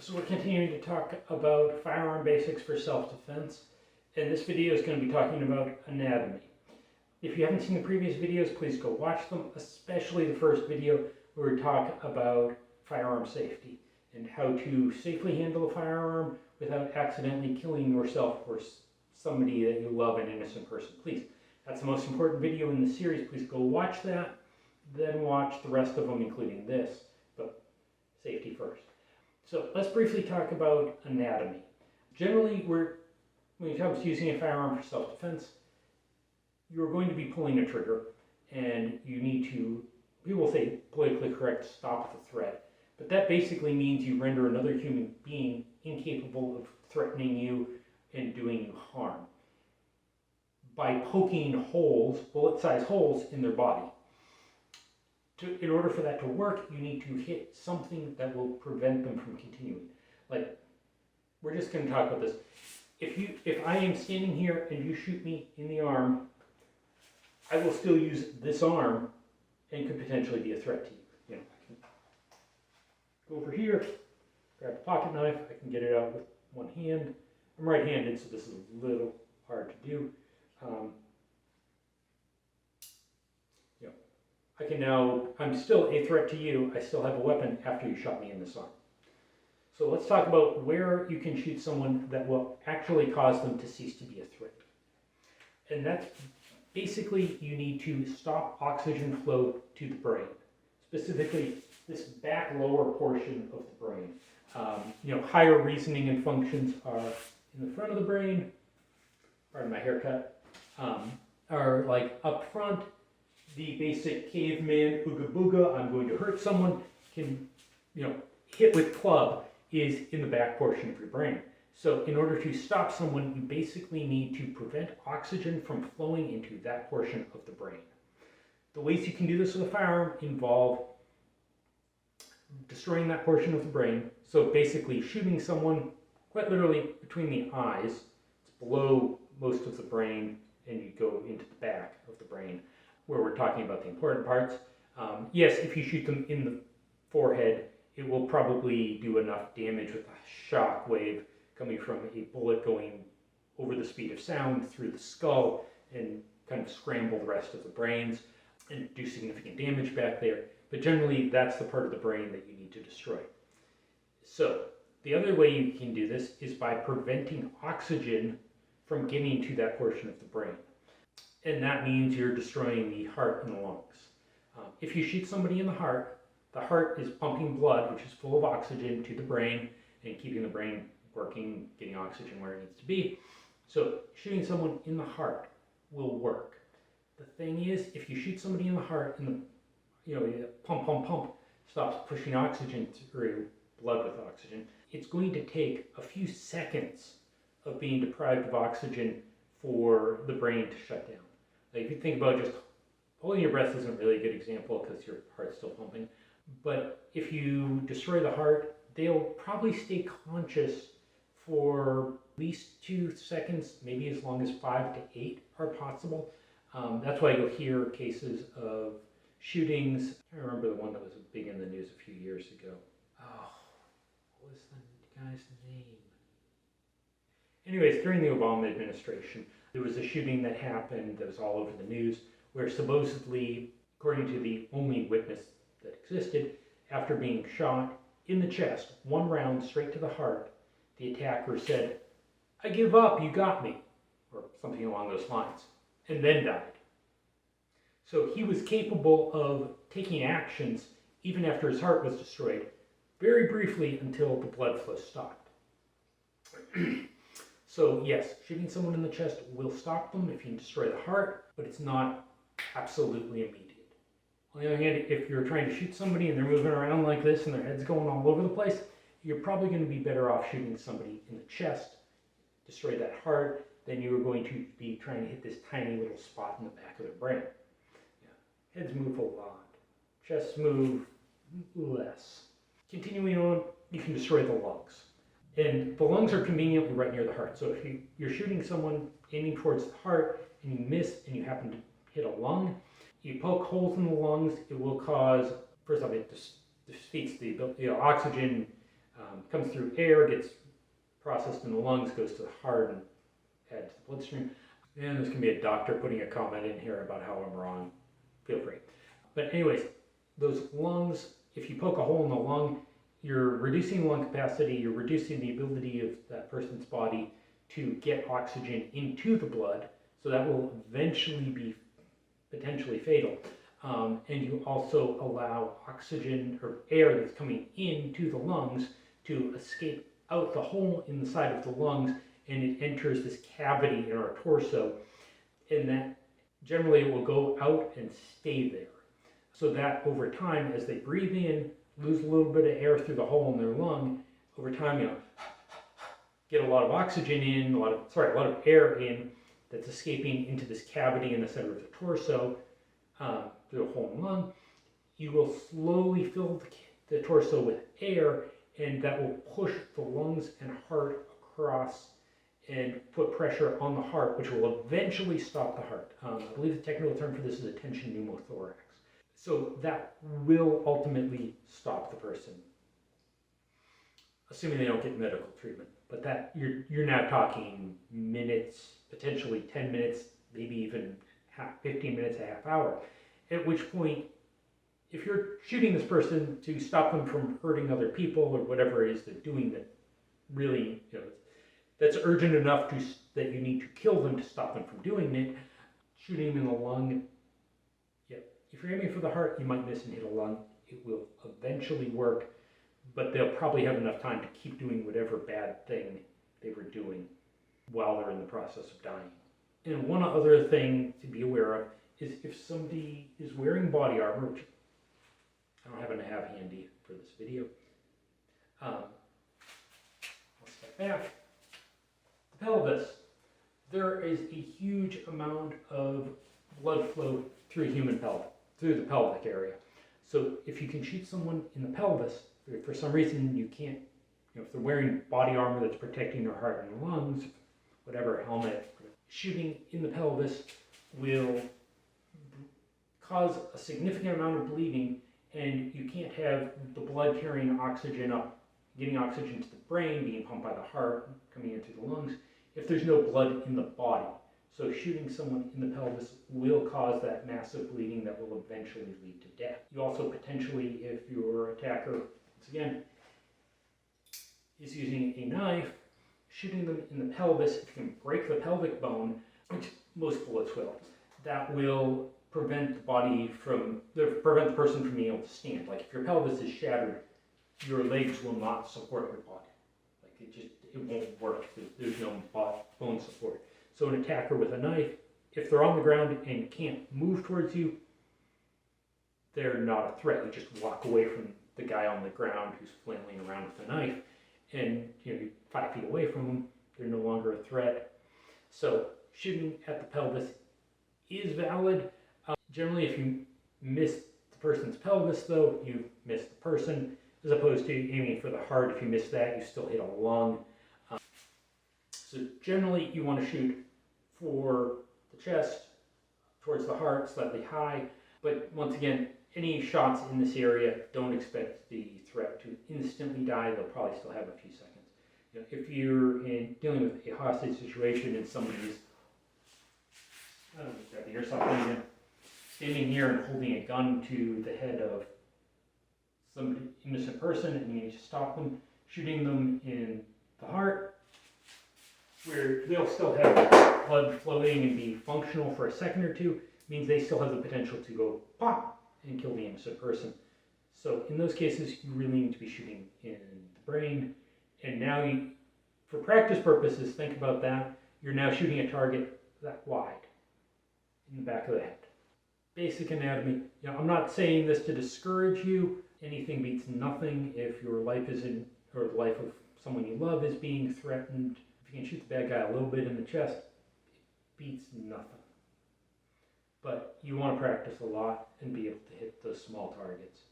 So we're continuing to talk about firearm basics for self-defense, and this video is going to be talking about anatomy. If you haven't seen the previous videos, please go watch them, especially the first video where we talk about firearm safety and how to safely handle a firearm without accidentally killing yourself or somebody that you love, an innocent person. Please, that's the most important video in the series. Please go watch that, then watch the rest of them, including this, but safety first. So let's briefly talk about anatomy. Generally, when it comes to using a firearm for self-defense, you're going to be pulling a trigger, and you need to, people say politically correct, stop the threat. But that basically means you render another human being incapable of threatening you and doing you harm by poking holes, bullet-sized holes in their body. In order for that to work, you need to hit something that will prevent them from continuing. Like, we're just going to talk about this. If I am standing here and you shoot me in the arm, I will still use this arm and could potentially be a threat to you. You know, I can go over here, grab a pocket knife. I can get it out with one hand. I'm right-handed, so this is a little hard to do. I'm still a threat to you. I still have a weapon after you shot me in this arm. So let's talk about where you can shoot someone that will actually cause them to cease to be a threat. And that's basically, you need to stop oxygen flow to the brain, specifically this back lower portion of the brain. Higher reasoning and functions are in the front of the brain, pardon my haircut, are like up front. The basic caveman ooga booga, I'm going to hurt someone, can, hit with club is in the back portion of your brain. So in order to stop someone, you basically need to prevent oxygen from flowing into that portion of the brain. The ways you can do this with a firearm involve destroying that portion of the brain. So basically shooting someone quite literally between the eyes. It's below most of the brain, and you go into the back of the brain, where we're talking about the important parts. Yes, if you shoot them in the forehead, it will probably do enough damage with a shock wave coming from a bullet going over the speed of sound through the skull and kind of scramble the rest of the brains and do significant damage back there. But generally, that's the part of the brain that you need to destroy. So the other way you can do this is by preventing oxygen from getting to that portion of the brain. And that means you're destroying the heart and the lungs. If you shoot somebody in the heart is pumping blood, which is full of oxygen, to the brain and keeping the brain working, getting oxygen where it needs to be. So shooting someone in the heart will work. The thing is, if you shoot somebody in the heart and the pump stops pushing oxygen through, blood with oxygen, it's going to take a few seconds of being deprived of oxygen for the brain to shut down. Like, if you think about just holding your breath isn't really a good example because your heart's still pumping. But if you destroy the heart, they'll probably stay conscious for at least 2 seconds, maybe as long as 5 to 8 are possible. That's why you'll hear cases of shootings. I remember the one that was big in the news a few years ago. Oh, what was the guy's name? Anyways, during the Obama administration, there was a shooting that happened that was all over the news where supposedly, according to the only witness that existed, after being shot in the chest, 1 round straight to the heart, the attacker said, "I give up, you got me," or something along those lines, and then died. So he was capable of taking actions even after his heart was destroyed, very briefly until the blood flow stopped. So yes, shooting someone in the chest will stop them if you destroy the heart, but it's not absolutely immediate. On the other hand, if you're trying to shoot somebody and they're moving around like this and their head's going all over the place, you're probably going to be better off shooting somebody in the chest, destroy that heart, than you are going to be trying to hit this tiny little spot in the back of their brain. Yeah. Heads move a lot. Chests move less. Continuing on, you can destroy the lungs. And the lungs are conveniently right near the heart. So if you're shooting someone aiming towards the heart and you miss and you happen to hit a lung, you poke holes in the lungs, it will cause, first off, it defeats the oxygen Comes through air, gets processed in the lungs, goes to the heart, and adds to the bloodstream. And there's going to be a doctor putting a comment in here about how I'm wrong. Feel free. But anyways, those lungs, if you poke a hole in the lung, you're reducing lung capacity, you're reducing the ability of that person's body to get oxygen into the blood, so that will eventually be potentially fatal. And you also allow oxygen or air that's coming into the lungs to escape out the hole in the side of the lungs, and it enters this cavity in our torso, and that generally it will go out and stay there. So that over time, as they breathe in, lose a little bit of air through the hole in their lung, over time, get a lot of oxygen in, a lot of air in that's escaping into this cavity in the center of the torso through the hole in the lung. You will slowly fill the torso with air, and that will push the lungs and heart across and put pressure on the heart, which will eventually stop the heart. I believe the technical term for this is a tension pneumothorax. So that will ultimately stop the person, assuming they don't get medical treatment. But that you're now talking minutes, potentially 10 minutes, maybe even 15 minutes, a half hour. At which point, if you're shooting this person to stop them from hurting other people or whatever it is they're doing that really, that's urgent enough that you need to kill them to stop them from doing it, shooting them in the lung, if you're aiming for the heart, you might miss and hit a lung. It will eventually work, but they'll probably have enough time to keep doing whatever bad thing they were doing while they're in the process of dying. And one other thing to be aware of is if somebody is wearing body armor, which I don't happen to have handy for this video. I'll step back. The pelvis. There is a huge amount of blood flow through the pelvic area. So if you can shoot someone in the pelvis, if for some reason you can't, if they're wearing body armor that's protecting their heart and lungs, whatever, helmet, shooting in the pelvis will cause a significant amount of bleeding, and you can't have the blood carrying oxygen up, getting oxygen to the brain, being pumped by the heart, coming in through the lungs, if there's no blood in the body. So shooting someone in the pelvis will cause that massive bleeding that will eventually lead to death. You also potentially, if your attacker, once again, is using a knife, shooting them in the pelvis, if you can break the pelvic bone, which most bullets will, that will prevent prevent the person from being able to stand. Like if your pelvis is shattered, your legs will not support your body. Like it won't work. There's no bone support. So an attacker with a knife, if they're on the ground and can't move towards you, they're not a threat. You just walk away from the guy on the ground who's flailing around with a knife, and you're 5 feet away from them, they're no longer a threat. So shooting at the pelvis is valid. Generally, if you miss the person's pelvis, though, you miss the person, as opposed to aiming for the heart. If you miss that, you still hit a lung. So generally, you want to shoot for the chest, towards the heart, slightly high. But once again, any shots in this area, don't expect the threat to instantly die. They'll probably still have a few seconds. If you're dealing with a hostage situation and somebody's standing here and holding a gun to the head of some innocent person, and you need to stop them, shooting them in the heart, where they'll still have blood flowing and be functional for a second or two, means they still have the potential to go pop and kill the innocent person. So in those cases, you really need to be shooting in the brain. And now, for practice purposes, think about that. You're now shooting a target that wide in the back of the head. Basic anatomy. I'm not saying this to discourage you. Anything beats nothing. If your life or the life of someone you love is being threatened, if you can shoot the bad guy a little bit in the chest, it beats nothing. But you want to practice a lot and be able to hit those small targets.